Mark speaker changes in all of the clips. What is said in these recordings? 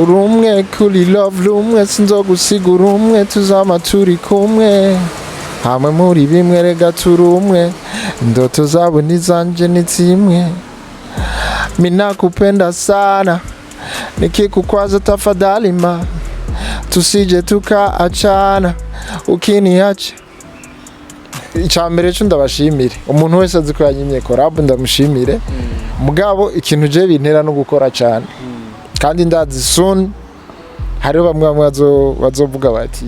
Speaker 1: urumwe kuri love rumwe sinzogusiga urumwe tuzama turi kumwe hamwe muri bimwe rega turumwe ndoto zabo nizanje nizimwe minakupenda sana nikikukwaza tafadhali ma tusije tukaachana ukiniacha icambere cyo ndabashimire umuntu wese azi ko yanyimye collab ndamushimire mugabo ikintu je bintera no gukora cyane kandi ndazi soon hari bamwe bazovuga bati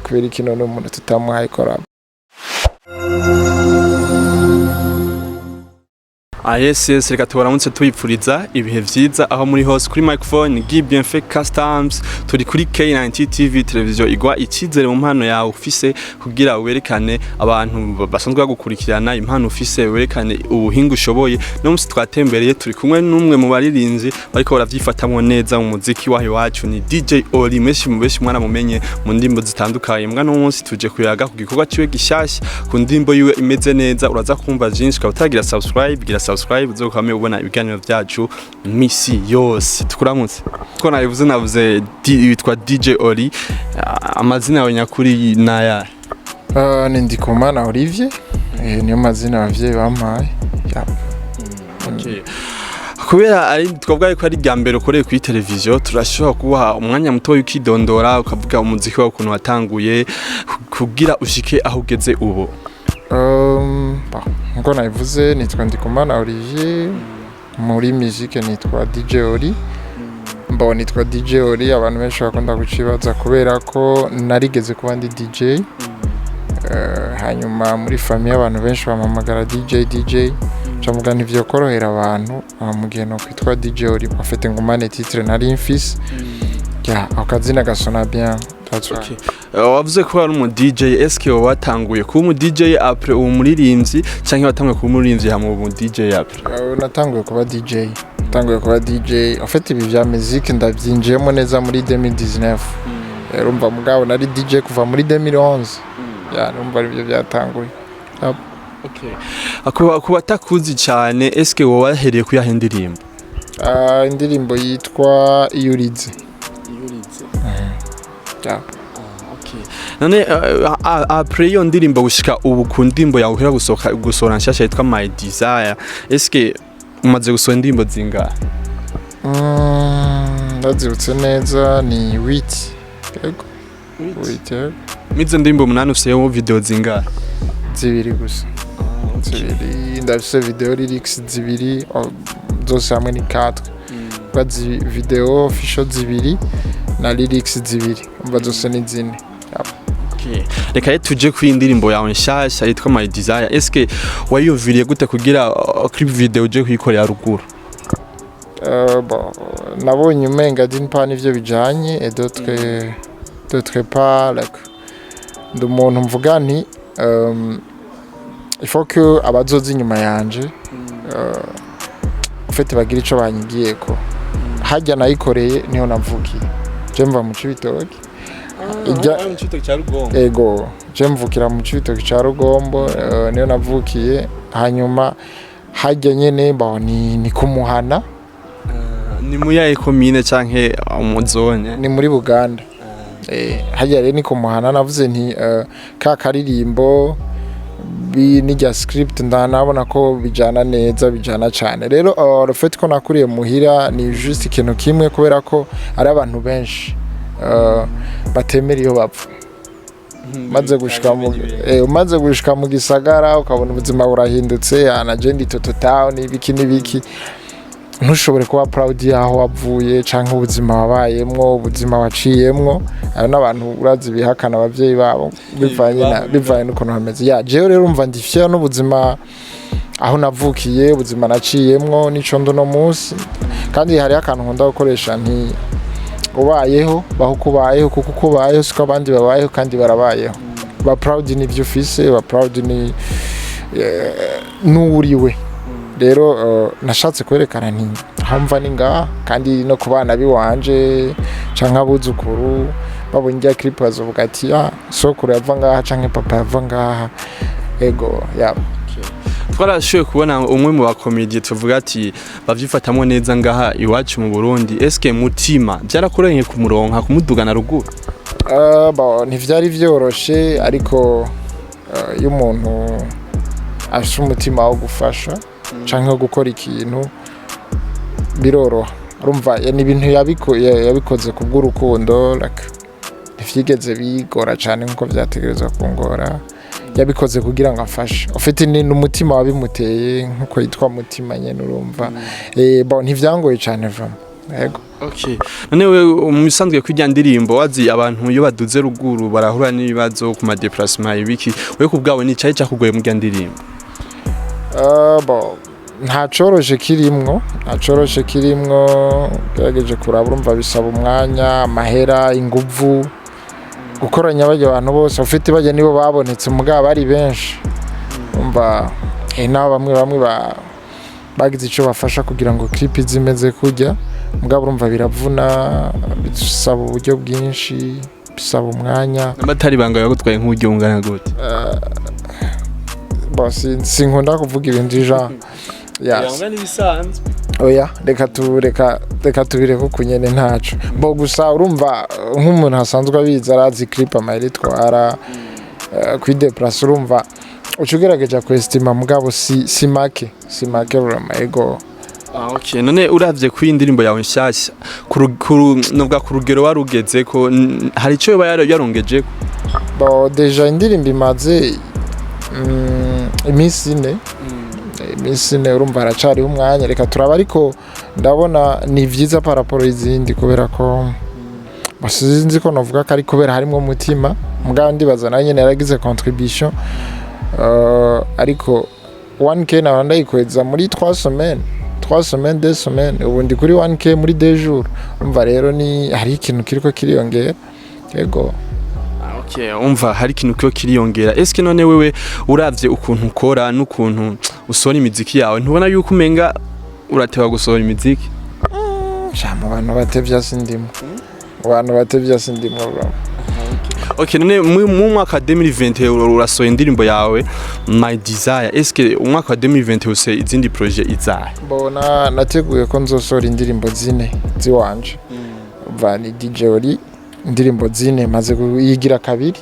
Speaker 1: kubera ikintu n'umuntu tutamuhaye collab.
Speaker 2: Yes, reka tubaramutse tuyipfuriza ibihe vyiza aho muri hose kuri microphone Guy Bienfait Customs turi kuri K90 TV televiziyo igwa ikizere mu mpano yawe ufise kugira werekane abantu basanzwe bagukurikirana impano ufise werekane ubuhinga ushoboye no musi twatembereye turi kumwe n'umwe mu baririnzi bariko baravyifatamwe neza mu muziki waho wacu ni DJ Oli meshi mwana mumenye mu ndimbo zitandukanye mbwa no munsi tuje kuyaga ku gikorwa ciwe gishasha ku ndimbo yiwe imeze neza uraza kumva byinshi ukabutagira subscribe uzokame ubona ibiganiro byacu misi yose tukuramutse ko navuze witwa DJ Oli amazina yawe nyakuri naya
Speaker 1: ni Ndikumana Olivier niyo mazina abavyeyi bampaye
Speaker 2: okay. Kubera ari twabwaye ko ari gambere ukoreye kuri televiziyo turashobora kuba umwanya muto y'ukidondora ukavuga umuziki wawe ukuntu watanguye kugira ushike aho ugeze ubu.
Speaker 1: Nko nabivuze nitwa Ndikumana Olivier muri musique nitwa DJ Oli nitwa DJ Oli abantu benshi bakunda gucibaza kubera ko narigeze kuba ndi DJ hanyuma muri famille abantu benshi bamamagara DJ camuga nivyo korohera abantu mu gihe no kwitwa DJ Oli afite ngumane titre nari mfise akazina gasona bien.
Speaker 2: Okay. Wavuze ko ari umu DJ eske watanguye kuba umu DJ après uwo muririmbyi canke watanguye kuba umuririmbyi hamwe umu DJ après?
Speaker 1: Natanguye kuba DJ. En fait ibi vya musique ndavyinjiyemo neza muri 2019. Urumva mugabo nari DJ kuva muri 2011. Urumva ibyo byatanguye.
Speaker 2: Okay. Kuba takuzi cyane eske wahereye kuyaha indirimbo?
Speaker 1: Indirimbo yitwa Iyurize.
Speaker 2: Okay. None après iyo ndirimbo gushika ubu ku ndimbo yawe uhera gusohora nshasha yitwa My Desire eske umaze gusohora indirimbo zingahe?
Speaker 1: Ndazibutse neza ni 8. Yego. 8.
Speaker 2: Mizo ndirimbo munani ufise video zingahe?
Speaker 1: Zibiri gusa. Zibiri ndafise video lyrics zibiri zose hamwe ni 4. Bazi video official zibiri na lyrics zibiri zose ni zine.
Speaker 2: Okay. Reka tuje ku indirimbo yawe nshasha yitwa My Desire eske wayumviriye gute kugira clip video uje kuyikorera ruguru?
Speaker 1: Nabonye umenga d'une part nivyo bijanye et d'autre part like ndumuntu mvuga nti il faut que abazozi nyuma yanje ufite bagira ico banyigiye ko hajya nayikoreye niho navukiye je mva mu Cibitoke ego je mvukira mu Cibitoke ca Rugombo niho navukiye hanyuma hajya nyene ni kumuhana
Speaker 2: ni muyaye commune canke umuzone
Speaker 1: ni muri Buganda hajya rero ni kumuhana navuze nti ka karirimbo n'ijya script ndanabona ko bijana neza bijana cyane rero le fait ko nakuriye muhira ni juste ikintu kimwe kubera ko ari abantu benshi batemera iyo bapfa maze gushika mu gisagara ukabona ubuzima burahindutse anagenda Toto Town n'ibiki ntushobore kuba proud yaho wavuye canke ubuzima wabayemwo ubuzima waciyemwo ayo n'abantu urazi bihakana abavyeyi babo bivanye n'ukuntu hameze jewe rero umva ndi fier n'ubuzima aho navukiye ubuzima naciyemwo n'ico ndo no munsi kandi hari akantu nkunda gukoresha nti ubayeho baho kubayeho kuko kubayeho siko abandi babayeho kandi barabayeho ba proud n'ivyo ufise ba proud ni n'uriwe rero nashatse kwerekana nti hamva ninga kandi no kubana biwanje canke abuzukuru babonye clip bazovuga ati sokuru yava ngaha canke papa yava ngaha ego
Speaker 2: twarashoboye kubona umwe mu bakomediye tuvuga ati bavyifatamwe neza ngaha iwacu mu Burundi eske Mutima byarakoranye kumuronka kumudugana ruguru
Speaker 1: ntivyari vyoroshe ariko iyo umuntu afite umutima wo gufasha canke gukora ikintu biroroha urumva ni ibintu yabikoze kubw'urukundo ntivyigeze bigora cane nkuko vyategerezwa kungora yabikoze kugira ngo afashe ufite n'umutima wabimuteye nkuko yitwa Mutima nyene urumva ntivyangoye cane vraiment yego.
Speaker 2: Okay. None we umusanzwe kw'ijya ndirimbo wazi abantu iyo baduze ruguru barahura n'ibibazo ku ma déplacement ibiki we kubgawe ni cyaje cyakugoye mu ndirimbo
Speaker 1: nta coroshe kirimwo gerageje kuraba urumva bisaba umwanya amahera inguvu gukoranya bajya abantu bose ufite bajya nibo babonetse mugabo ari benshi umva naho bamwe bagize ico bafasha kugira ngo clip zimeze kujya mugabo urumva biravuna bisaba uburyo bwinshi bisaba umwanya
Speaker 2: amatari banga yagutwaye nk'uburyo ungana gute
Speaker 1: sinkunda kuvuga ibintu ija oya reka tubireke uko nyene ntaco gusa urumva nk'umuntu asanzwe abizi arazi clip amahera twara kwideplace urumva ucugerageje kwestima mugabo si make vraiment ego.
Speaker 2: Okay, none uravye ku indirimbo yawe nshasha nubwa ku rugero warugeze ko hari ico yarongeje
Speaker 1: deja indirimbo imaze iminsi ine urumva haracariho umwanya reka turaba ariko ndabona ni vyiza paraporo izindi kubera ko basizinzi ko novuga ko ari kubera harimo umutima mugabo ndibaza nayo nyene yaragize contribution ariko 1K na ndayikweza muri 3 semaines 2 semaines ubundi kuri 1K muri 2 jours umva rero ni hari ikintu kiriko kiriyongera yego.
Speaker 2: Okay, umva hari ikintu cyo kiriyongera eske none wewe uravye ukuntu ukora n'ukuntu usora imiziki yawe ntubona yuko umenga uratewa gusohora imiziki
Speaker 1: mu bantu batevya sindimo
Speaker 2: Okay, none mu mwaka 2020 urasohoye indirimbo yawe My Desire eske umwaka wa 2020 use izindi projet izahe
Speaker 1: bona nateguye ko nzosohora indirimbo zine ziwanje vani DJ Oli indirimbo zine maze kuyigira kabiri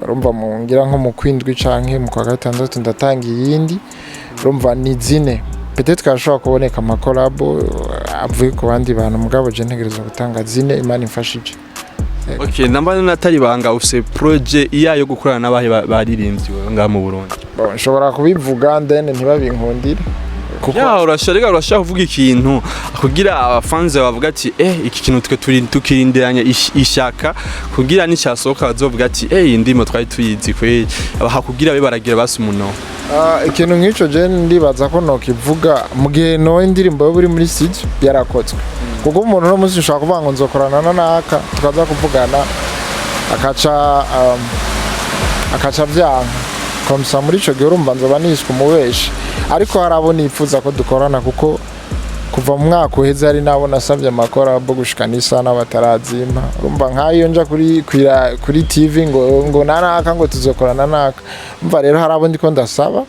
Speaker 1: urumva mu ngira nko mu kwindwi canke mu kwa gatandatu ndatanga iyindi urumva ni zine peut-être kashobora kuboneka ama collab avuye ku bandi bantu mugabo je ntegereza gutanga zine imana imfashije.
Speaker 2: Okay, namba natari banga ufise projet iyayo gukorana n'abahe baririmbyi nga mu Burundi
Speaker 1: nshobora kubivuga then ntibabinkundire
Speaker 2: kuko urashaka kuvuga ikintu kugira abafanze bavuga ati iki kintu twe tukirindiranye ishaka kugira n'icyasohoka bazovuga ati indimo twari tuyizi kwe abahakugira baragira basumuno
Speaker 1: ikintu nk'ico je ndibaza ko nokivuga mu gihe no indirimbo yo buri muri studio yarakotswe kuko umuntu no musi ushaka kuvuga ngo nzokorana naka tukaza kuvugana akaca vyanka komsa muri ico gihe urumva nzoba niswe umubeshi ariko harabona ifuza ko dukorana kuko kuva mu mwaka uheze ari nabo nasavye amakora bo gushika n'isana batarazimpa urumva nkayo nja kuri TV ngo nanaka ngo tuzokorana naka umva rero harabo ndiko ndasaba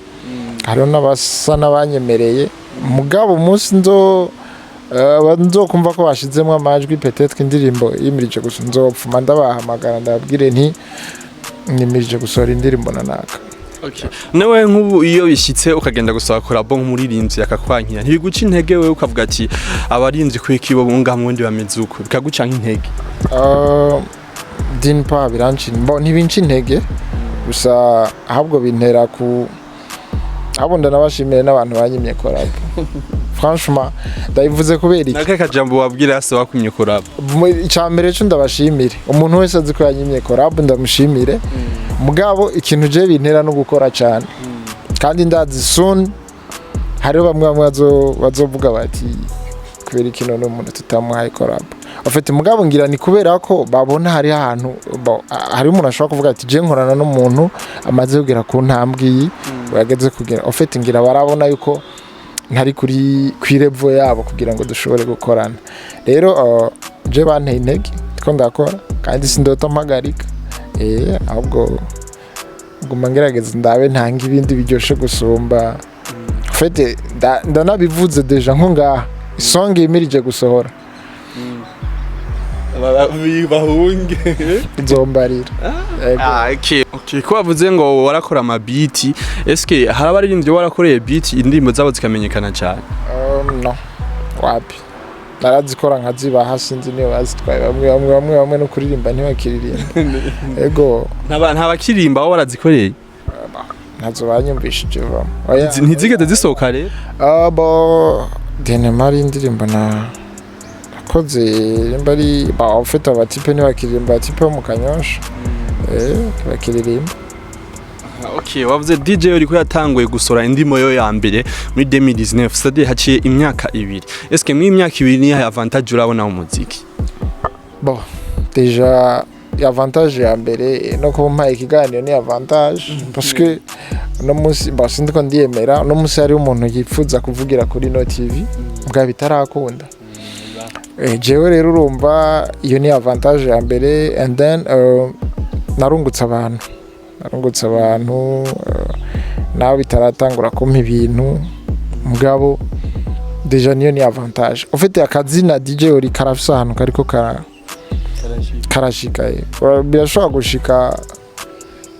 Speaker 1: hariho n'abasa n'abanyemereye mugabo umunsi nzokumva ko bashizemo amajwi peut-être indirimbo yimirije gusa nzopfuma ndabahamagara ndababwire nti nimirije gusohora indirimbo nanaka.
Speaker 2: Okay. Nawe nk'ubu iyo bishitse ukagenda gusaba korabo nk'umuririmbyi akakwankira ntibiguca intege wewe ukavuga ati abarinzi kwikibo bunga mundi bameze uko bikaguca nk'intege
Speaker 1: dinpa birancin ntibinca intege gusa ahubwo bintera ku abunda nabashimire n'abantu banyimye korabo franchement ndayivuze kubera iki
Speaker 2: naka kajambo wabwira ase wakumye korabo
Speaker 1: icambere cyo ndabashimire umuntu wese azi ko yanyimye korabo ndamushimire mugabo ikintu je bintera no gukora cyane kandi ndazi soon hariho bamwe bazovuga bati kubera ikintu n'umuntu tutamuhaye korabo afite mugabo ngira ni kubera ko babona hari ahantu hari umuntu ashobora kuvuga ati je nkorana n'umuntu amaze kugira ku ntambwi yageze kugira afite ngira barabona yuko ntari kuri level yabo kugira ngo dushobore gukorana rero je banteye intege ko ndakora kandi sindota mpagarika ahubwo nguma ngerageza ndabe ntanga ibindi biryoshe gusumba fete ndanabivuze deja nko ngaha song yimirije gusohora
Speaker 2: bahunge
Speaker 1: nzombarira
Speaker 2: okay ko bavuze ngo warakora amabiti eske haraba aririmbye warakoreye beat indirimbo zabo zikamenyekana cyane
Speaker 1: no wapi narazikora nkazibaha sinzi niyo bazitwaye bamwe no kuririmba ntibakiririmba ego
Speaker 2: nta bakiririmba aho warazikoreye
Speaker 1: ntazo banyumvishije
Speaker 2: ntizigeze zisohoka rero
Speaker 1: abo denemari indirimbo nakoze imbari ufite abatipe ntibakiririmba abatipe bo mu Kanyosha bakiririmba.
Speaker 2: Okay, wavuze DJ uriko yatanguye gusora indimo yo ya mbere muri 2019 c'est-à-dire haciye imyaka 2. Est-ce que muri imyaka 2 ni avantage urabona mu muziki?
Speaker 1: Bon, déjà avantage ya mbere no kumpa ikiganiro ni avantage parce que no musi basi ndiko ndiyemera no musi hari umuntu yifuza kuvugira kuri no TV bwa bitarakunda. Jewe rero urumva iyo ni avantage ya mbere and then narungutse abantu nawe bitaratangura kumpa ibintu mugabo deja niyo ni avantage ufite akazina DJ uri karafisa ahantu kariko karashika birashobora gushika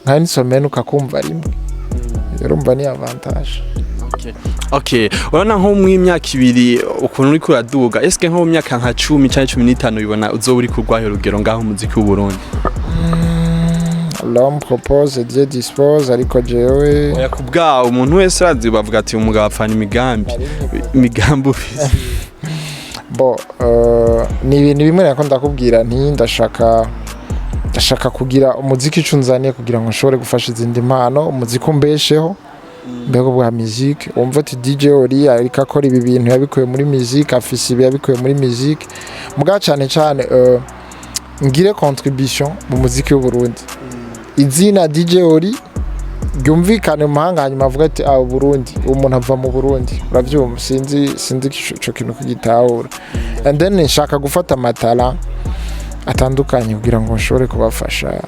Speaker 1: nka nisomene ukakumva rimwe urumva ni avantage.
Speaker 2: Okay, urabona nko mu myaka 2 ukuntu uri kuraduga eske nko mu myaka nka 10 cyangwa 15 ubibona uzo uri kurwaho rugero ngaho umuziki w'u Burundi?
Speaker 1: L'homme propose Dieu dispose ariko jewe
Speaker 2: oya kubwa umuntu wese arazi bavuga ati umugabo apfana imigambi ufise
Speaker 1: bo ni ibintu bimwe nako ndakubwira nti ndashaka kugira umuziki icunzaniye kugira ngo nshobore gufasha izindi mpano umuziki umbesheho mbego bwa musique umva ati DJ ori ariko akora ibi bintu yabikuye muri musique afise ibi yabikuye muri musique muga cyane ngire contribution mu muziki w'u Burundi izina DJ ori byumvikane mu mahanga hanyuma avuga ati Burundi umuntu ava mu Burundi uravyumva sinzi ico kintu kugitahura and then nshaka gufata amatara atandukanye kugira ngo nshobore kubafasha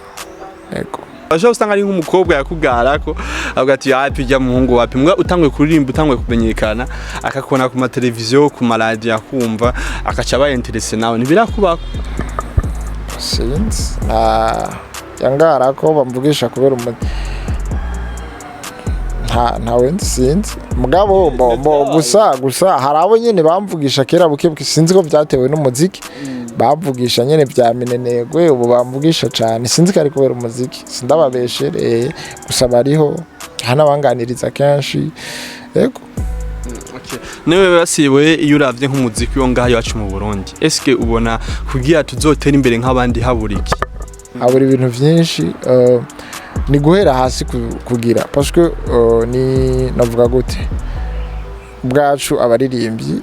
Speaker 1: ego
Speaker 2: Aje usanga ari nk'umukobwa yakugarako avuga ati tujya muhungu wapi mbwa utangwe kuririmba utangwe kumenyekana akakubona ku mateleviziyo ku maradiyo akumva akaca bayinteresse nawe nibirakuba
Speaker 1: sinzi yangara ko bamvugisha kubera ntawe sinzi mugabo gusa hari abo nyene bamvugisha kera buke sinzi ko byatewe n'umuziki bavugisha nyene bya minenegwe ubu bamvugisha cyane sinzi ko ari kubera umuziki sindababeshere gusa bariho hana banganiriza kenshi yego.
Speaker 2: Newe basiboye iyo uravye nk'umuziki wo ngaho yacu mu Burundi eske ubona kugira tuzotera imbere nk'abandi haburiki?
Speaker 1: Habura ibintu byinshi ni guhera hasi kugira parce que ni navuga gute bwacu abaririmbyi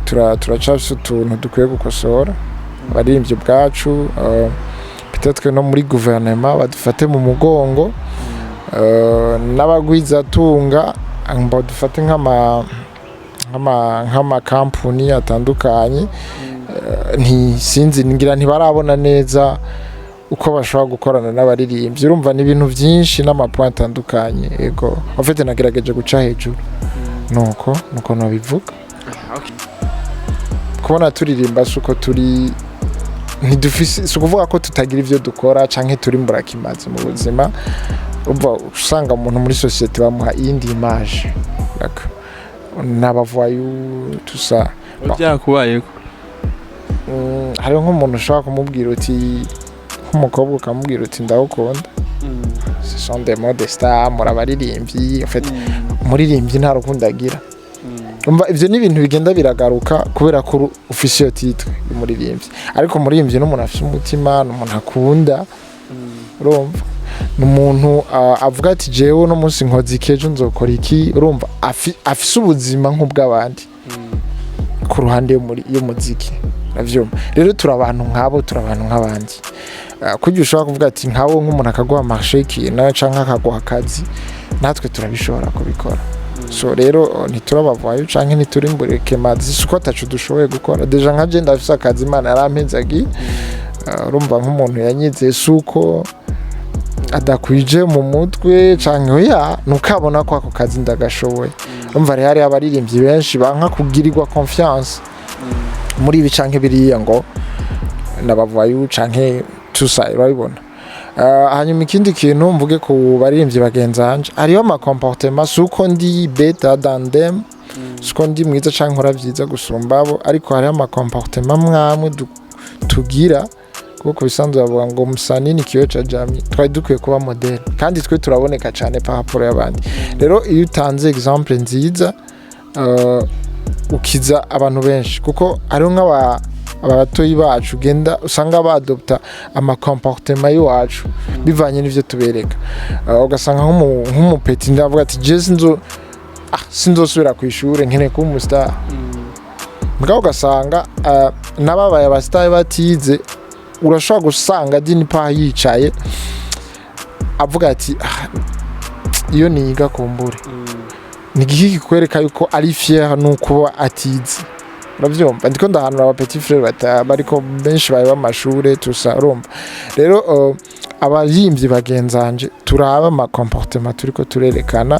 Speaker 1: turacafise utuntu dukwiye gukosora abaririmbyi bwacu peut-être no muri gouvernement badufate mu mugongo n'abagwizatunga badufate nk'ama company atandukanye sinzi ngira ntibarabona neza uko bashobora gukorana n'abaririmbyi urumva ni ibintu byinshi n'amapoint atandukanye ego afite nagerageje guca hejuru nuko nabivuga. Kubona turirimba suko turi ntidufise sukuvuga ko tutagira ivyo dukora canke turi mburakimaze mu buzima umva usanga umuntu muri societe bamuha iyindi image n'abavoyu tusa
Speaker 2: byakubayeko
Speaker 1: hari nk'umuntu ushaka kumubwira uti nk'umukobwa ukamubwira uti ndagukunda ce sont des mots de star murabaririmbyi en fait muririmbyi nta rukundo agira umva ivyo ni ibintu bigenda biragaruka kubera ko ufise iyo titre y'umuririmbyi ariko muririmbyi n'umuntu afise umutima n'umuntu akunda urumva n'umuntu avuga ati jewe no munsi nkoze ikejo nzokora iki urumva afise ubuzima nk'ubw'abandi ku ruhande y'umuziki navyo rero turabantu nk'abandi kujya ushaka kuvuga ati nkabo nk'umuntu akaguha marché nawe canka akaguha akazi natwe turabishobora kubikora so rero ntiturabavayo canke ntiturimbureke mazi suko atacu dushoboye gukora deja nka je ndafise akazi Imana yarampenzagiye urumva nk'umuntu yanyize suko adakwije mu mutwe canke oya nukabona ko ako kazi ndagashoboye umva rero hari abaririmbyi benshi banka kugirirwa confiance muri ibi canke biriya ngo ndabavayu canke tusa urabibona. Hanyuma ikindi kintu mvuge ku baririmbyi bagenzanje hariho ama comportement suko ndi better than them suko ndi mwiza canke nkora vyiza gusumba abo ariko hariho ama comportement mwamwe tugira kuko bisanzwe bavuga ngo musani ni kiyo ca jami twari dukwiye kuba model kandi twe turaboneka cyane par rapport y'abandi. Rero iyo utanze exemple nziza ukiza abantu benshi kuko hariho abatoyi bacu genda usanga badopta ama comportement y'awacu bivanye n'ivyo tubereka ugasanga nk'umupeti ndavuga ati je sinzosubira kw'ishure nkene kuba umustar mugabo ugasanga n'ababaye abastar batize urashobora gusanga dini pa yicaye avuga ati iyo niga kumbure ni giki kwereka yuko ari fier nuko atize uravyumva ndiko ndahanura aba petit frère bariko benshi baye bamashure tusa urumva. Rero abaririmbyi bagenzanje turaba ama comportement turiko turerekana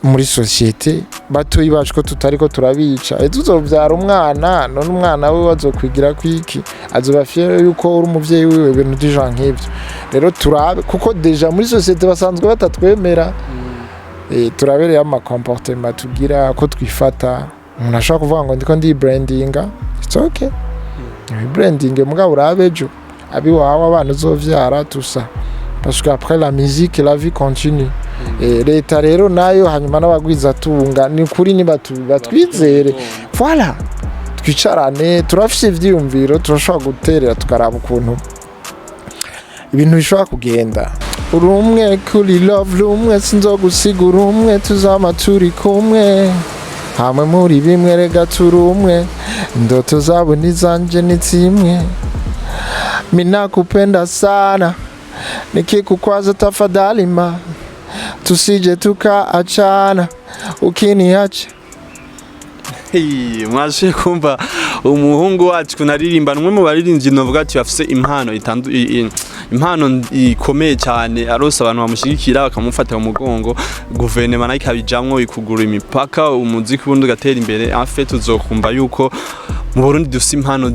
Speaker 1: muri societe batoyi bacu ko tutariko turabica tuzovyara umwana none umwana we wazokwigira kwiki azoba fier yuko uri umuvyeyi wiwe ibintu d'ijant nk'ivyo. Rero turabe kuko deja muri societe basanzwe batatwemera turabereye ama comportement tugira ko twifata umuntu ashaka kuvuga ngo ndiko ndi brandinga it's okay branding mugabo urabejo abi wawe abana uzovyara tusa parce que après la musique la vie continue. Leta rero nayo hanyuma n'abagwiza tunga ni kuri ni batwizere voilà twicarane turafise ivyiyumviro turashobora guterera tukaraba ukuntu ibintu bishobora kugenda. Urumwe kuri love rumwe sinzogusigura umwe tuzama turi kumwe hamwe muri bimwe rega turumwe ndoto zabo nizanje nitsimwe minakupenda sana nikikukwaza tafadhali ma tusije tukaachana ukiniacha.
Speaker 2: Mwashe kumva umuhungu wacu kunaririmba numwe mu baririmbyi novuga ati bafise impano ikomeye cyane arose abantu bamushigikira bakamufata mu mugongo guverinoma nayo ikabijamwo ikugura imipaka umuziki bundi gatera imbere en fait tuzokumva yuko mu Burundi dufise impano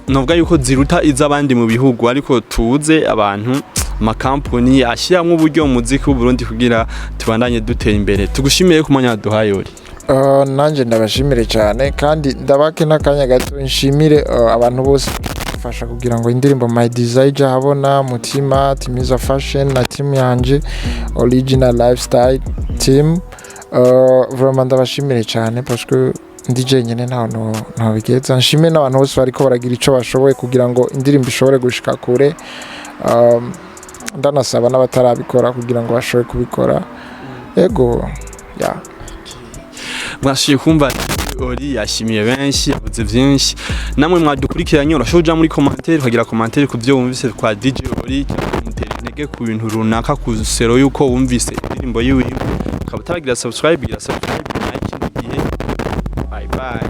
Speaker 2: novuga yuko ziruta iz'abandi mu bihugu ariko tuze abantu makampuni ashiramwe uburyo mu muziki w'u Burundi kugira tubandanye dutera imbere. Tugushimiye ku mwanya waduhaye uri
Speaker 1: nanje ndabashimire cyane kandi ndabake n'akanya gato nshimire abantu bose fasha kugira ngo indirimbo My Desire habona mutima Timiza Fashion na team yanje Original Lifestyle team vraiment ndabashimire cyane parce que DJ nyene nta bigeza nshimire n'abantu bose bariko baragira ico bashoboye kugira ngo indirimbo ishobore gushika kure ndanasaba n'abatarabikora kugira ngo bashobore kubikora yego ya
Speaker 2: mwashiye kumva Ori yashimiye benshi yavuze byinshi namwe mwadukurikiranye urashoja muri commentaire ukagira commentaire ku byo wumvise kwa DJ Ori mutera intege ku bintu runaka ku sero yuko wumvise indirimbo yiwe ukaba utaragira subscribe like bye bye.